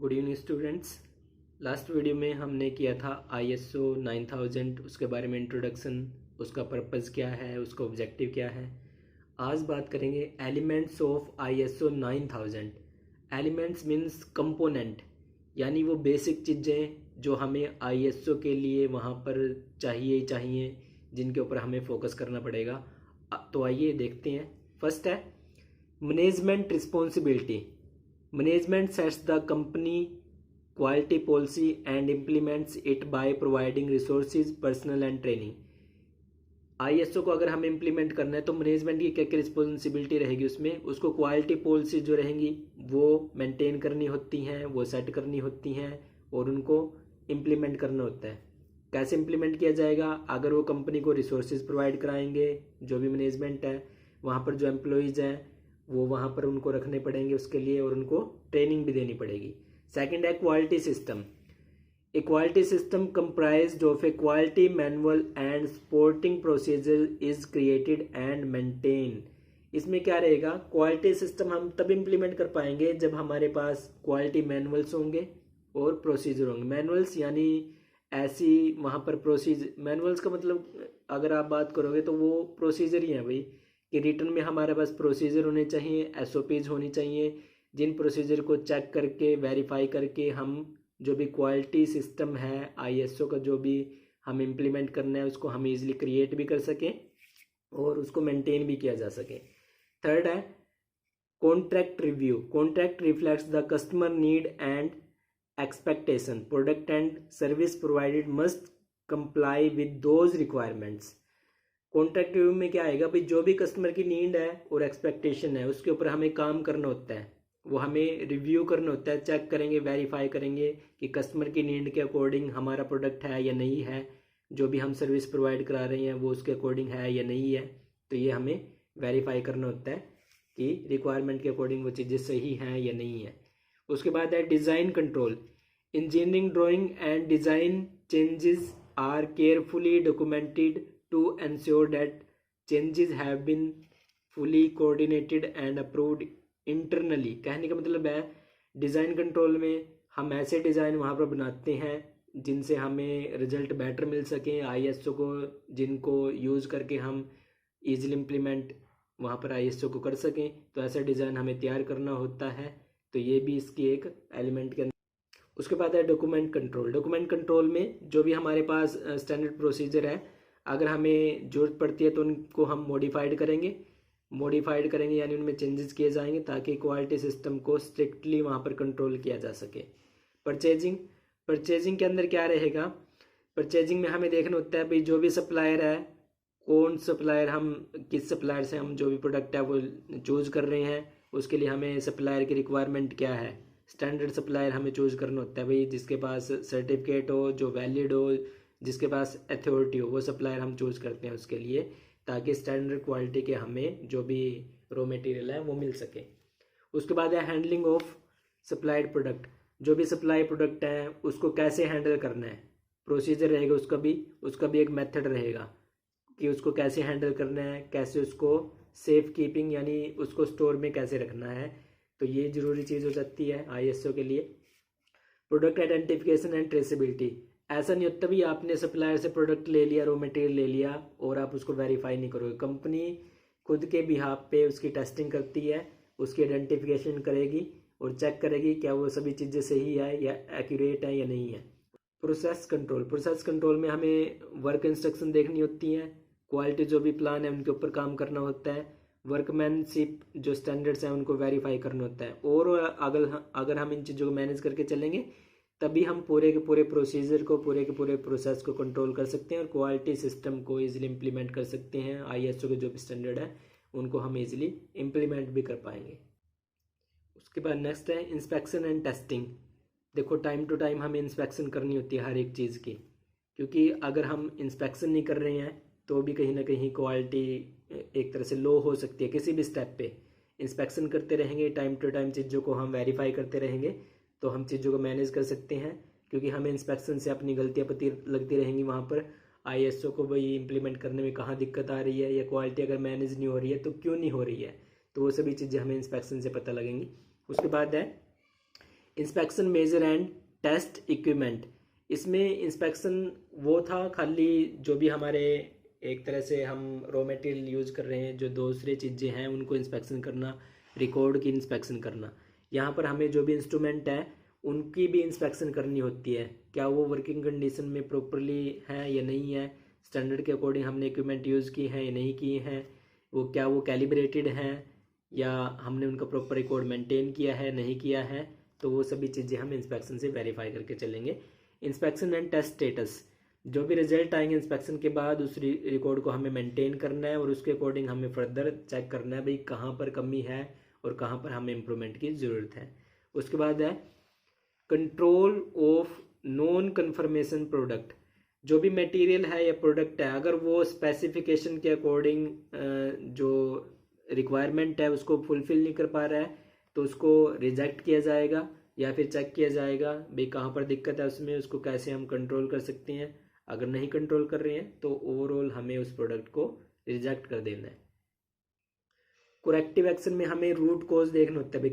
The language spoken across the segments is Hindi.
Good evening students. Last video में हमने किया था ISO 9000, उसके बारे में इंट्रोडक्शन, उसका पर्पज़ क्या है, उसका ऑब्जेक्टिव क्या है। आज बात करेंगे elements of ISO 9000। Elements means component, यानी वो बेसिक चीज़ें जो हमें ISO के लिए वहाँ पर चाहिए, जिनके ऊपर हमें फोकस करना पड़ेगा। तो आइए देखते हैं। फर्स्ट है management responsibility. Management sets the company quality policy and implements it by providing resources, personnel and training। ISO को अगर हमें इम्प्लीमेंट करना है तो मैनेजमेंट की क्या क्या रिस्पॉन्सिबिलिटी रहेगी, उसको क्वालिटी पॉलिसी जो रहेंगी वो मेंटेन करनी होती हैं, वो सेट करनी होती हैं और उनको इम्प्लीमेंट करना होता है। कैसे इम्प्लीमेंट किया जाएगा? अगर वो कंपनी को रिसोर्सेज प्रोवाइड कराएंगे, जो भी मैनेजमेंट है वहाँ पर जो एम्प्लॉयज़ हैं वो वहाँ पर उनको रखने पड़ेंगे उसके लिए, और उनको ट्रेनिंग भी देनी पड़ेगी। सेकंड है quality system. A quality system comprised of A quality manual and supporting procedure is created and maintain. इसमें क्या रहेगा? क्वालिटी सिस्टम हम तब इम्प्लीमेंट कर पाएंगे जब हमारे पास क्वालिटी मैनुअल्स होंगे और प्रोसीजर होंगे। मैनुअल्स यानी ऐसी वहाँ पर प्रोसीजर, मैनुअल्स का मतलब अगर आप बात करोगे तो वो प्रोसीजर ही है भाई, कि रिटर्न में हमारे पास प्रोसीजर होने चाहिए, SOPs होनी चाहिए, जिन प्रोसीजर को चेक करके वेरीफाई करके हम जो भी क्वालिटी सिस्टम है ISO का जो भी हम इम्प्लीमेंट करना है उसको हम इजीली क्रिएट भी कर सकें और उसको मेंटेन भी किया जा सके। थर्ड है contract review. Contract reflects the customer need and expectation. Product and service provided must comply with those requirements. Contract review में क्या आएगा भाई? जो भी कस्टमर की नीड है और एक्सपेक्टेशन है उसके ऊपर हमें काम करना होता है, वो हमें रिव्यू करना होता है, चेक करेंगे, वेरीफाई करेंगे कि कस्टमर की नीड के अकॉर्डिंग हमारा प्रोडक्ट है या नहीं है, जो भी हम सर्विस प्रोवाइड करा रहे हैं वो उसके अकॉर्डिंग है या नहीं है। तो ये हमें वेरीफाई करना होता है कि रिक्वायरमेंट के अकॉर्डिंग वो चीज़ें सही हैं या नहीं है। उसके बाद है design control. Engineering drawing and design changes are carefully documented to ensure that changes have been fully coordinated and approved internally। कहने का मतलब है डिज़ाइन कंट्रोल में हम ऐसे डिज़ाइन वहाँ पर बनाते हैं जिनसे हमें रिजल्ट बेटर मिल सकें, ISO को जिनको यूज़ करके हम ईजिली इम्प्लीमेंट वहाँ पर ISO को कर सकें, तो ऐसा डिज़ाइन हमें तैयार करना होता है। तो ये भी इसकी एक एलिमेंट के अंदर। उसके बाद है डॉक्यूमेंट कंट्रोल। डॉक्यूमेंट कंट्रोल में जो भी हमारे पास स्टैंडर्ड प्रोसीजर है, अगर हमें ज़रूरत पड़ती है तो उनको हम मॉडिफाइड करेंगे यानी उनमें चेंजेस किए जाएंगे ताकि क्वालिटी सिस्टम को स्ट्रिक्टली वहाँ पर कंट्रोल किया जा सके। परचेजिंग के अंदर क्या रहेगा? परचेजिंग में हमें देखना होता है भाई जो भी सप्लायर है, कौन सप्लायर, हम किस सप्लायर से हम जो भी प्रोडक्ट है वो चूज़ कर रहे हैं, उसके लिए हमें सप्लायर की रिक्वायरमेंट क्या है। स्टैंडर्ड सप्लायर हमें चूज़ करना होता है भाई, जिसके पास सर्टिफिकेट हो, जो वैलिड हो, जिसके पास अथॉरिटी हो, वो सप्लायर हम चूज़ करते हैं उसके लिए, ताकि स्टैंडर्ड क्वालिटी के हमें जो भी रॉ मटेरियल है वो मिल सके। उसके बाद है हैंडलिंग ऑफ सप्लाइड प्रोडक्ट। जो भी सप्लाई प्रोडक्ट है उसको कैसे हैंडल करना है, प्रोसीजर रहेगा, उसका भी एक मेथड रहेगा कि उसको कैसे हैंडल करना है, कैसे उसको सेफ कीपिंग यानी उसको स्टोर में कैसे रखना है। तो ये ज़रूरी चीज़ हो सकती है ISO के लिए। Product identification and traceability. ऐसा नहीं होता भी आपने सप्लायर से प्रोडक्ट ले लिया, रॉ मटेरियल ले लिया और आप उसको वेरीफाई नहीं करोगे। कंपनी खुद के बिहाफ पे उसकी टेस्टिंग करती है, उसकी आइडेंटिफिकेशन करेगी और चेक करेगी क्या वो सभी चीज़ें सही है या एक्यूरेट है या नहीं है। प्रोसेस कंट्रोल में हमें वर्क इंस्ट्रक्शन देखनी होती हैं, क्वालिटी जो भी प्लान है उनके ऊपर काम करना होता है, वर्कमैनशिप जो स्टैंडर्ड्स हैं उनको वेरीफाई करना होता है। और अगर हम इन चीज़ों को मैनेज करके चलेंगे तभी हम पूरे के पूरे प्रोसीजर को, पूरे के पूरे प्रोसेस को कंट्रोल कर सकते हैं और क्वालिटी सिस्टम को इजीली इम्प्लीमेंट कर सकते हैं। ISO के जो भी स्टैंडर्ड है उनको हम इजीली इम्प्लीमेंट भी कर पाएंगे। उसके बाद नेक्स्ट है इंस्पेक्शन एंड टेस्टिंग। देखो टाइम टू टाइम हमें इंस्पेक्शन करनी होती है हर एक चीज़ की, क्योंकि अगर हम इंस्पेक्शन नहीं कर रहे हैं तो भी कहीं ना कहीं क्वालिटी एक तरह से लो हो सकती है। किसी भी स्टेप पे इंस्पेक्शन करते रहेंगे, टाइम टू टाइम चीज़ों को हम वेरीफाई करते रहेंगे तो हम चीज़ों को मैनेज कर सकते हैं, क्योंकि हमें इंस्पेक्शन से अपनी गलतियाँ पता लगती रहेंगी वहाँ पर ISO को भाई इम्प्लीमेंट करने में कहाँ दिक्कत आ रही है, या क्वालिटी अगर मैनेज नहीं हो रही है तो क्यों नहीं हो रही है, तो वो सभी चीज़ें हमें इंस्पेक्शन से पता लगेंगी। उसके बाद है inspection measure and test equipment, इसमें इंस्पेक्शन वो था खाली जो भी हमारे एक तरह से हम रॉ मटेरियल यूज़ कर रहे हैं, जो दूसरी चीज़ें हैं उनको इंस्पेक्शन करना, रिकॉर्ड की इंस्पेक्शन करना। यहाँ पर हमें जो भी इंस्ट्रूमेंट है उनकी भी इंस्पेक्शन करनी होती है, क्या वो वर्किंग कंडीशन में प्रॉपरली है या नहीं है, स्टैंडर्ड के अकॉर्डिंग हमने इक्विपमेंट यूज़ की है या नहीं की हैं, वो क्या वो कैलिब्रेटेड हैं या हमने उनका प्रॉपर रिकॉर्ड मेंटेन किया है नहीं किया है। तो वो सभी चीज़ें हम इंस्पेक्शन से वेरीफाई करके चलेंगे। इंस्पेक्शन एंड टेस्ट स्टेटस, जो भी रिजल्ट आएंगे इंस्पेक्शन के बाद उस रिकॉर्ड को हमें मेंटेन करना है और उसके अकॉर्डिंग हमें फर्दर चेक करना है भाई कहाँ पर कमी है और कहाँ पर हमें इम्प्रूवमेंट की ज़रूरत है। उसके बाद है control of non conformation product, जो भी मटेरियल है या प्रोडक्ट है अगर वो स्पेसिफिकेशन के अकॉर्डिंग जो रिक्वायरमेंट है उसको फुलफिल नहीं कर पा रहा है तो उसको रिजेक्ट किया जाएगा या फिर चेक किया जाएगा भाई कहाँ पर दिक्कत है उसमें, उसको कैसे हम कंट्रोल कर सकते हैं। अगर नहीं कंट्रोल कर रहे हैं तो ओवरऑल हमें उस प्रोडक्ट को रिजेक्ट कर देना है। कोरेक्टिव एक्शन में हमें रूट कॉज देखना होता है भाई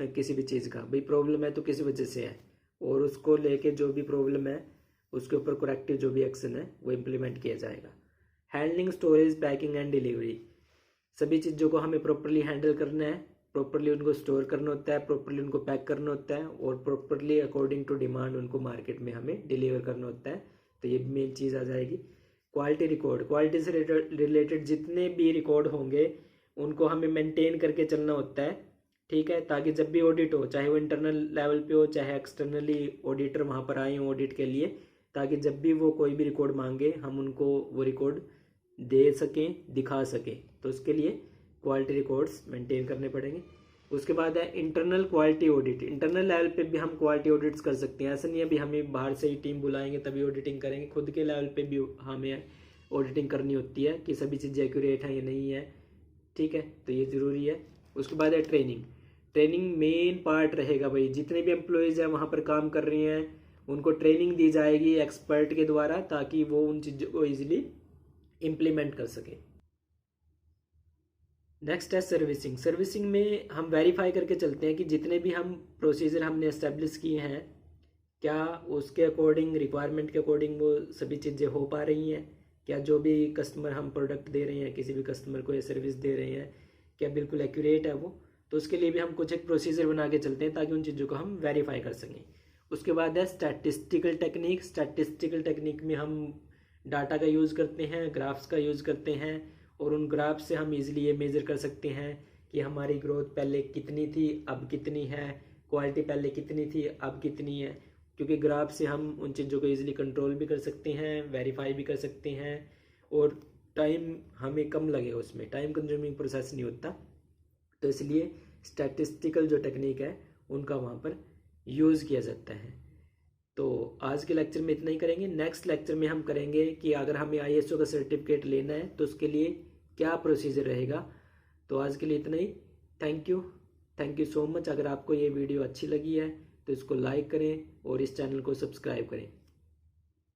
किसी भी चीज़ का, भाई प्रॉब्लम है तो किसी वजह से है और उसको लेके जो भी प्रॉब्लम है उसके ऊपर कोरेक्टिव जो भी एक्शन है वो इम्प्लीमेंट किया जाएगा। Handling, storage, packing and delivery, सभी चीज़ों को हमें प्रॉपरली हैंडल करना है, प्रॉपरली उनको स्टोर करना होता है, प्रॉपरली उनको पैक करना होता है और प्रॉपरली अकॉर्डिंग टू डिमांड उनको मार्केट में हमें डिलीवर करना होता है। तो ये मेन चीज़ आ जाएगी। क्वालिटी रिकॉर्ड, क्वालिटी से रिलेटेड जितने भी रिकॉर्ड होंगे उनको हमें मेंटेन करके चलना होता है, ठीक है, ताकि जब भी ऑडिट हो चाहे वो इंटरनल लेवल पे हो चाहे एक्सटर्नली ऑडिटर वहाँ पर आए हों ऑडिट के लिए, ताकि जब भी वो कोई भी रिकॉर्ड मांगे हम उनको वो रिकॉर्ड दे सकें, दिखा सकें। तो उसके लिए क्वालिटी रिकॉर्ड्स मेंटेन करने पड़ेंगे। उसके बाद है internal quality audit, internal level पे भी हम क्वालिटी ऑडिट्स कर सकते हैं। ऐसा नहीं है भी हमें बाहर से ही टीम बुलाएंगे तभी ऑडिटिंग करेंगे, खुद के लेवल पे भी हमें ऑडिटिंग करनी होती है कि सभी चीज़ें एक्यूरेट हैं या नहीं है, ठीक है, तो ये ज़रूरी है। उसके बाद है ट्रेनिंग, ट्रेनिंग मेन पार्ट रहेगा भाई, जितने भी एम्प्लॉयज़ हैं वहाँ पर काम कर रही हैं उनको ट्रेनिंग दी जाएगी एक्सपर्ट के द्वारा ताकि वो उन चीज़ों को ईजिली इम्प्लीमेंट कर सकें। नेक्स्ट है सर्विसिंग, सर्विसिंग में हम वेरीफाई करके चलते हैं कि जितने भी हम प्रोसीजर हमने एस्टेब्लिश किए हैं क्या उसके अकॉर्डिंग रिक्वायरमेंट के अकॉर्डिंग वो सभी चीज़ें हो पा रही हैं, क्या जो भी कस्टमर हम प्रोडक्ट दे रहे हैं किसी भी कस्टमर को या सर्विस दे रहे हैं क्या बिल्कुल एक्यूरेट है वो। तो उसके लिए भी हम कुछ एक प्रोसीजर बना के चलते हैं ताकि उन चीज़ों को हम वेरीफाई कर सकें। उसके बाद है स्टैटिस्टिकल टेक्निक, स्टैटिस्टिकल टेक्निक में हम डाटा का यूज़ करते हैं, ग्राफ्स का यूज़ करते हैं और उन ग्राफ से हम इजीली ये मेज़र कर सकते हैं कि हमारी ग्रोथ पहले कितनी थी अब कितनी है, क्वालिटी पहले कितनी थी अब कितनी है, क्योंकि ग्राफ से हम उन चीज़ों को इजीली कंट्रोल भी कर सकते हैं, वेरीफाई भी कर सकते हैं और टाइम हमें कम लगेगा, उसमें टाइम कंज्यूमिंग प्रोसेस नहीं होता। तो इसलिए स्टैटिस्टिकल जो टेक्निक है उनका वहाँ पर यूज़ किया जाता है। तो आज के लेक्चर में इतना ही करेंगे। नेक्स्ट लेक्चर में हम करेंगे कि अगर हमें ISO का सर्टिफिकेट लेना है तो उसके लिए क्या प्रोसीजर रहेगा। तो आज के लिए इतना ही। Thank you so much. अगर आपको ये वीडियो अच्छी लगी है तो इसको लाइक करें और इस चैनल को सब्सक्राइब करें।